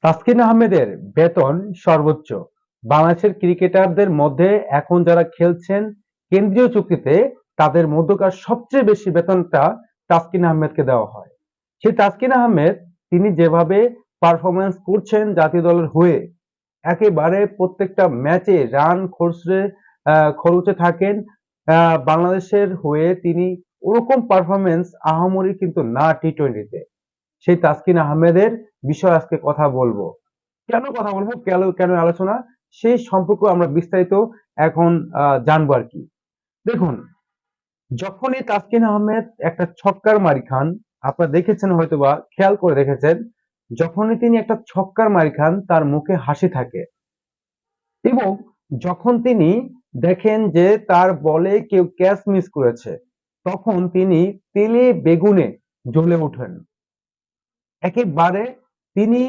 তাসকিন আহমেদের বেতন সর্বোচ্চ। বাংলাদেশের ক্রিকেটারদের মধ্যে এখন যারা খেলছেন কেন্দ্রীয় চুক্তিতে তাদের মধ্যকার সবচেয়ে বেশি বেতনটা তাসকিন আহমেদকে দেওয়া হয়। সেই তাসকিন আহমেদ তিনি যেভাবে পারফরমেন্স করছেন জাতীয় দলের হয়ে, একেবারে প্রত্যেকটা ম্যাচে রান খরুচে থাকেন। বাংলাদেশের হয়ে তিনি ওরকম পারফরমেন্স আহামরি কিন্তু না টি-টোয়েন্টিতে। সেই তাসকিন আহমেদের বিষয়ে আজকে কথা বলবো। কেন কথা বলবো, কেন কেন আলোচনা, সেই সম্পর্কে আমরা বিস্তারিত এখন জানবো আর কি। দেখুন, যখনই তাসকিন আহমেদ একটা ছক্কার মারি খান, আপনারা দেখেছেন হয়তোবা, খেয়াল করে দেখেছেন, যখনই তিনি একটা ছক্কার মারি খান তার মুখে হাসি থাকে। এবং যখন তিনি দেখেন যে তার বলে কেউ ক্যাচ মিস করেছে, তখন তিনি তেলে বেগুনে জ্বলে ওঠেন। একেবারে তিনি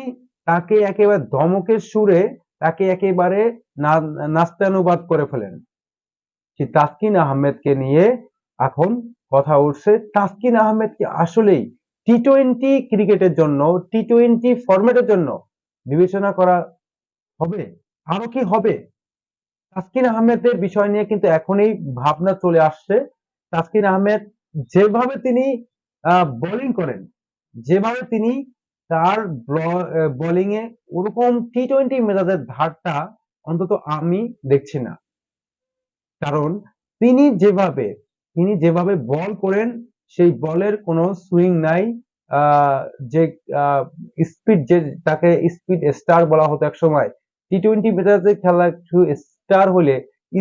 তাকে একেবারে ধমকের সুরে তাকে একেবারে নাস্তানুবাদ করে ফেলেন। সেই তাসকিন আহমেদকে নিয়ে এখন কথা উঠছে। তাসকিন আহমেদ কি আসলেই টি-টোয়েন্টি ক্রিকেটের জন্য, টি-টোয়েন্টি ফরম্যাটের জন্য বিবেচনা করা হবে? আরো কি হবে? তাসকিন আহমেদের বিষয় নিয়ে কিন্তু এখনই ভাবনা চলে আসছে। তাসকিন আহমেদ যেভাবে তিনি বোলিং করেন, যেভাবে তিনি তার বোলিং এ ওরকম টি-টোয়েন্টি মেজাজের ধারটা অন্তত আমি দেখছি না। কারণ তিনি যেভাবে তিনি যেভাবে বল করেন, সেই বলের কোনো সুইং নাই। আহ, যে স্পিড, যে তাকে স্পিড স্টার বলা হতো এক সময়, টি-টোয়েন্টি মেজাজে খেলা একটু স্টার হলে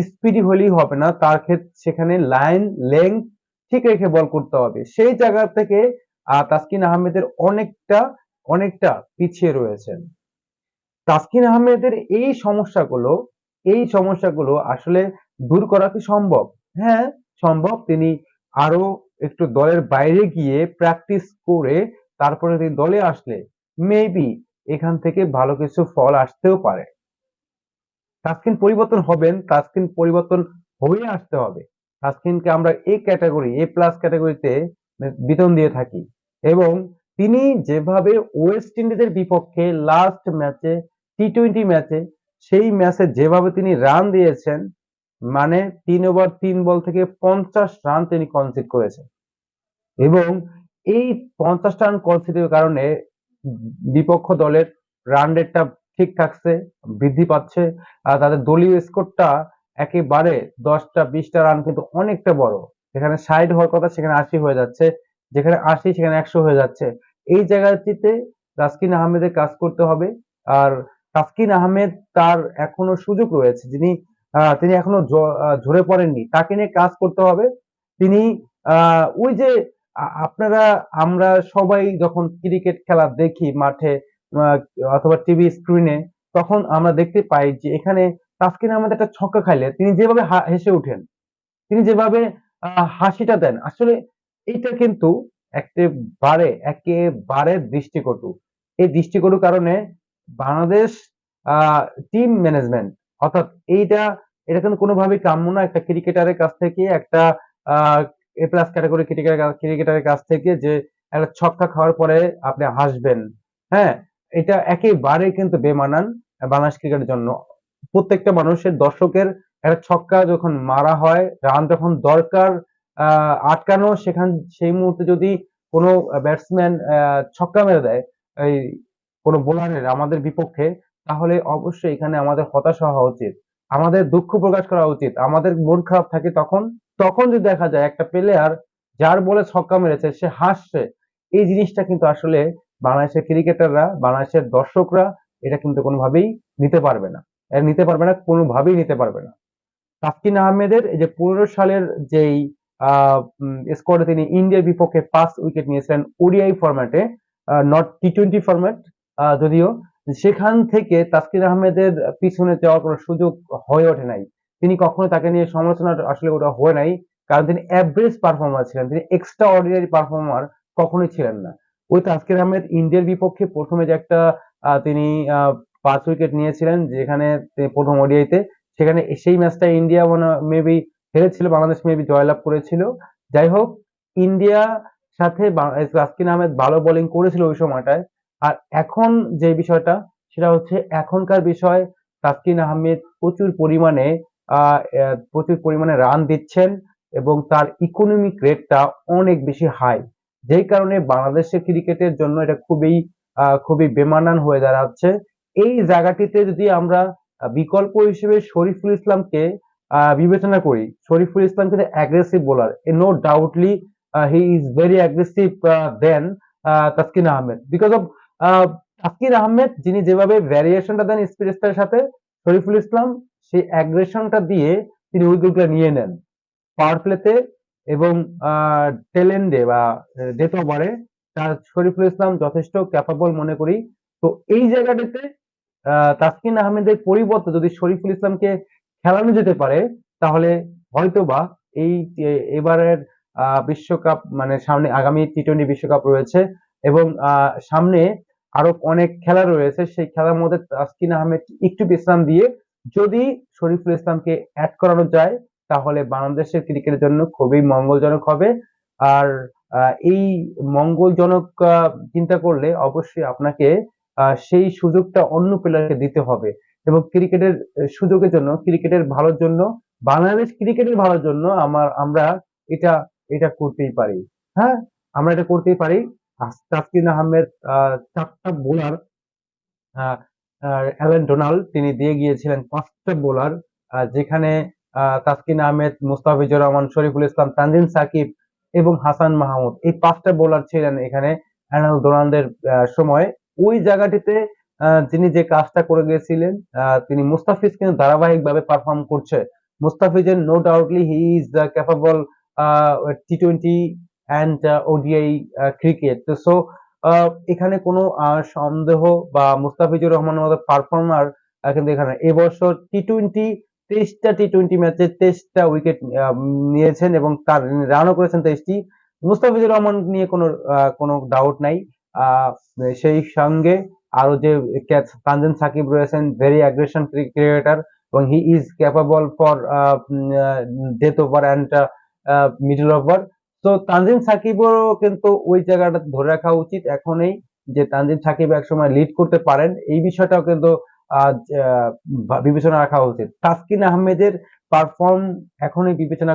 স্পিডি হলেই হবে না, তার ক্ষেত্রে সেখানে লাইন লেংথ ঠিক রেখে বল করতে হবে। সেই জায়গা থেকে তাসকিন আহমেদের অনেকটা অনেকটা পিছিয়ে রয়েছেন। তাসকিন আহমেদের এই সমস্যাগুলো আসলে দূর করা কি সম্ভব? হ্যাঁ, সম্ভব। তিনি আরো একটু দলের বাইরে গিয়ে প্র্যাকটিস করে তারপরে তিনি দলে আসলে মেবি এখান থেকে ভালো কিছু ফল আসতেও পারে। তাসকিন পরিবর্তন হবেন, তাসকিন পরিবর্তন হয়ে আসতে হবে। তাসকিনকে আমরা এ প্লাস ক্যাটাগরিতে বেতন দিয়ে থাকি। এবং তিনি যেভাবে ওয়েস্ট ইন্ডিজের বিপক্ষে লাস্ট ম্যাচে, টি-টোয়েন্টি ম্যাচে, সেই ম্যাচে যেভাবে তিনি রান দিয়েছেন, মানে 3 ওভার 3 বল থেকে 50 রান তিনি কনসিড করেছেন। এবং এই 50 রান কনসিডের কারণে বিপক্ষ দলের রান রেটটা ঠিক থাকছে, বৃদ্ধি পাচ্ছে। আর তাদের দলীয় স্কোরটা একেবারে 10টা 20টা রান কিন্তু অনেকটা বড়। যেখানে 60 হওয়ার কথা সেখানে 80 হয়ে যাচ্ছে, যেখানে 80 সেখানে 100 হয়ে যাচ্ছে। এই জায়গাটিতে তাসকিন আহমেদের কাজ করতে হবে। আর তাসকিন আহমেদ, তার এখনো সুযোগ রয়েছে, তিনি এখনো ঝরে পড়েননি, তাকে নিয়ে কাজ করতে হবে। তিনি ওই যে আপনারা, আমরা সবাই যখন ক্রিকেট খেলা দেখি মাঠে আহ, অথবা টিভি স্ক্রিনে, তখন আমরা দেখতে পাই যে এখানে তাসকিন আহমেদ একটা ছক্কা খাইলে তিনি যেভাবে হেসে উঠেন, তিনি যেভাবে হাসিটা দেন, আসলে এটা কিন্তু একেবারে দৃষ্টিকটু। এই দৃষ্টিকটু কারণে বাংলাদেশ টিম ম্যানেজমেন্ট, অর্থাৎ এটা কিন্তু কোনোভাবেই কাম্য না একটা ক্রিকেটারের কাছ থেকে, একটা এ প্লাস ক্যাটাগরি ক্রিকেটারের কাছ থেকে, যে একটা ছক্কা খাওয়ার পরে আপনি হাসবেন। হ্যাঁ, এটা একেবারে কিন্তু বেমানান বাংলাদেশ ক্রিকেটের জন্য। প্রত্যেকটা মানুষের, দর্শকের, একটা ছক্কা যখন মারা হয়, রান যখন দরকার আটকানো, সেই মুহূর্তে যদি কোনো ব্যাটসম্যান ছক্কা মেরে দেয় এই কোনো বোলারের আমাদের বিপক্ষে, তাহলে অবশ্যই এখানে আমাদের হতাশা হওয়া উচিত, আমাদের দুঃখ প্রকাশ করা উচিত, আমাদের মন খারাপ থাকে তখন। তখন যদি দেখা যায় একটা প্লেয়ার যার বলে ছক্কা মেরেছে সে হাসছে, এই জিনিসটা কিন্তু আসলে বাংলাদেশের ক্রিকেটাররা, বাংলাদেশের দর্শকরা এটা কিন্তু কোনোভাবেই নিতে পারবে না। কোনোভাবেই নিতে পারবে না। তাসকিন আহমেদের এই যে 15 সালের যেই স্কোয়াডে তিনি ইন্ডিয়ার বিপক্ষে 5 উইকেট নিয়েছিলেন ওডিআই ফরম্যাটে, নট টি-টোয়েন্টি ফরম্যাট, যদিও, সেখান থেকে তাসকিন আহমেদের পিছনে যাওয়ার কোনো সুযোগ হয়ে ওঠে নাই। তিনি কখনো তাকে নিয়ে সমালোচনা আসলে ওটা হয় নাই, কারণ তিনি অ্যাভারেজ পারফর্মার ছিলেন, তিনি এক্সট্রা অর্ডিনারি পারফর্মার কখনোই ছিলেন না। ওই তাসকিন আহমেদ ইন্ডিয়ার বিপক্ষে প্রথমে যে একটা তিনি 5 উইকেট নিয়েছিলেন, যেখানে প্রথম ওডিআইতে, সেখানে সেই ম্যাচটা ইন্ডিয়া মেবি হেরেছিল, বাংলাদেশ মেবি জয়লাভ করেছিল। যাই হোক, ইন্ডিয়া সাথে তাসকিন আহমেদ ভালো বোলিং করেছিল ওই সময়টায়। আর এখন যে বিষয়টা, সেটা হচ্ছে এখনকার বিষয় তাসকিন আহমেদ প্রচুর পরিমাণে রান দিচ্ছেন এবং তার ইকোনমিক রেটটা অনেক বেশি হাই, যেই কারণে বাংলাদেশের ক্রিকেটের জন্য এটা খুবই বেমানান হয়ে দাঁড়াচ্ছে। এই জায়গাটিতে যদি আমরা বিকল্প হিসেবে শরীফুল ইসলামকে বিবেচনা করি, শরীফুল ইসলাম কিন্তু aggressive bowler, no doubtly he is very aggressive then Taskin Ahmed, because of Taskin Ahmed যিনি যেভাবে ভ্যারিয়েশনটা দেন স্পিরিটসটার সাথে, শরীফুল ইসলাম সেই অ্যাগ্রেশনটা দিয়ে তিনি উইকেটগুলো নিয়ে নেন পাওয়ার প্লেতে এবং টেলেন্ডে বা ডেথ ওভারে তার শরীফুল ইসলাম যথেষ্ট ক্যাপাবল মনে করি। তো এই জায়গাটাতে তাসকিন আহমেদের পরিবর্তে যদি শরীফুল ইসলামকে খেলানো যেতে পারে, তাহলে হয়তোবা এই এবারের বিশ্বকাপ মানে সামনে আগামী টি-20 বিশ্বকাপ রয়েছে এবং সামনে আরো অনেক খেলা রয়েছে, সেই খেলার মধ্যে তাসকিন আহমেদ একটু বিশ্রাম দিয়ে যদি শরীফুল ইসলামকে অ্যাড করানো যায়, তাহলে বাংলাদেশের ক্রিকেটের জন্য খুবই মঙ্গলজনক হবে। আর এই মঙ্গলজনক চিন্তা করলে অবশ্যই আপনাকে সেই সুযোগটা অন্য প্লেয়ারকে দিতে হবে এবং ক্রিকেটের সুযোগের জন্য, ক্রিকেটের ভালোর জন্য, বাংলাদেশ ক্রিকেটের ভালোর জন্য আমরা এটা এটা করতেই পারি। হ্যাঁ, আমরা এটা করতেই পারি। তাসকিন আহমেদ 4টা বোলার, অ্যালেন ডোনাল্ড তিনি দিয়ে গিয়েছিলেন 5টা বোলার, যেখানে তাসকিন আহমেদ, মুস্তাফিজুর রহমান, শরীফুল ইসলাম, তানজিম সাকিব এবং হাসান মাহমুদ, এই 5টা বোলার ছিলেন এখানে অ্যালেন ডোনাল্ডের সময়। ওই জায়গাটিতে যিনি যে কাজটা করে গিয়েছিলেন, তিনি মুস্তাফিজ কিন্তু ধারাবাহিকভাবে পারফর্ম করছে। মুস্তাফিজের no doubtly he is capable টি-20 অ্যান্ড ওডিআই ক্রিকেট। সো এখানে কোনো সন্দেহ বা মুস্তাফিজুর রহমানের মতো পারফর্মার কিন্তু এখানে এবছর টি-20 23টা টি-20 ম্যাচে 23টা উইকেট নিয়েছেন এবং তার রানও করেছেন 23টি। মুস্তাফিজুর রহমান নিয়ে কোনো ডাউট নাই। সেই সঙ্গে আরো যে তানজিম সাকিব রয়েছেন, ভেরি অ্যাগ্রেশন ক্রিকেটার এবং হি is capable for death over and middle over. তো তানজিম সাকিবেরও কিন্তু ওই জায়গাটা ধরে রাখা উচিত এখনই, যে তানজিম সাকিব একসময় লিড করতে পারেন, এই বিষয়টাও কিন্তু বিবেচনা রাখা উচিত। তাসকিন আহমেদের পারফর্ম এখনই বিবেচনা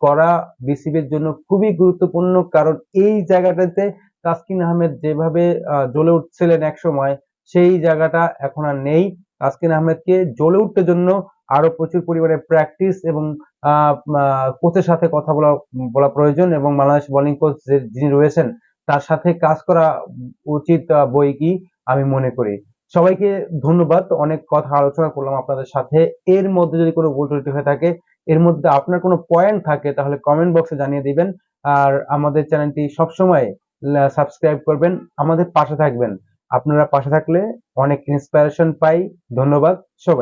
করা বিসিবির জন্য খুবই গুরুত্বপূর্ণ, কারণ এই জায়গাটাতে তাসকিন আহমেদ যেভাবে জ্বলে উঠছিলেন এক সময়, সেই জায়গাটা এখন আর নেই। তাসকিন আহমেদকে জ্বলে উঠতে জন্য আরো প্রচুর পরিমাণে প্র্যাকটিস এবং কোচের সাথে কথা বলা প্রয়োজন এবং বাংলাদেশ বোলিং কোচ যিনি রয়েছেন তার সাথে কাজ করা উচিত বই কি আমি মনে করি। সবাইকে ধন্যবাদ, অনেক কথা আলোচনা করলাম আপনাদের সাথে। এর মধ্যে যদি কোনো ভুল ত্রুটি হয়ে থাকে, এর মধ্যে আপনার কোনো পয়েন্ট থাকে, তাহলে কমেন্ট বক্সে জানিয়ে দিবেন। আর আমাদের চ্যানেলটি সবসময় সাবস্ক্রাইব করবেন, আমাদের পাশে থাকবেন। আপনারা পাশে থাকলে অনেক ইন্সপিরেশন পাই। ধন্যবাদ সবাই।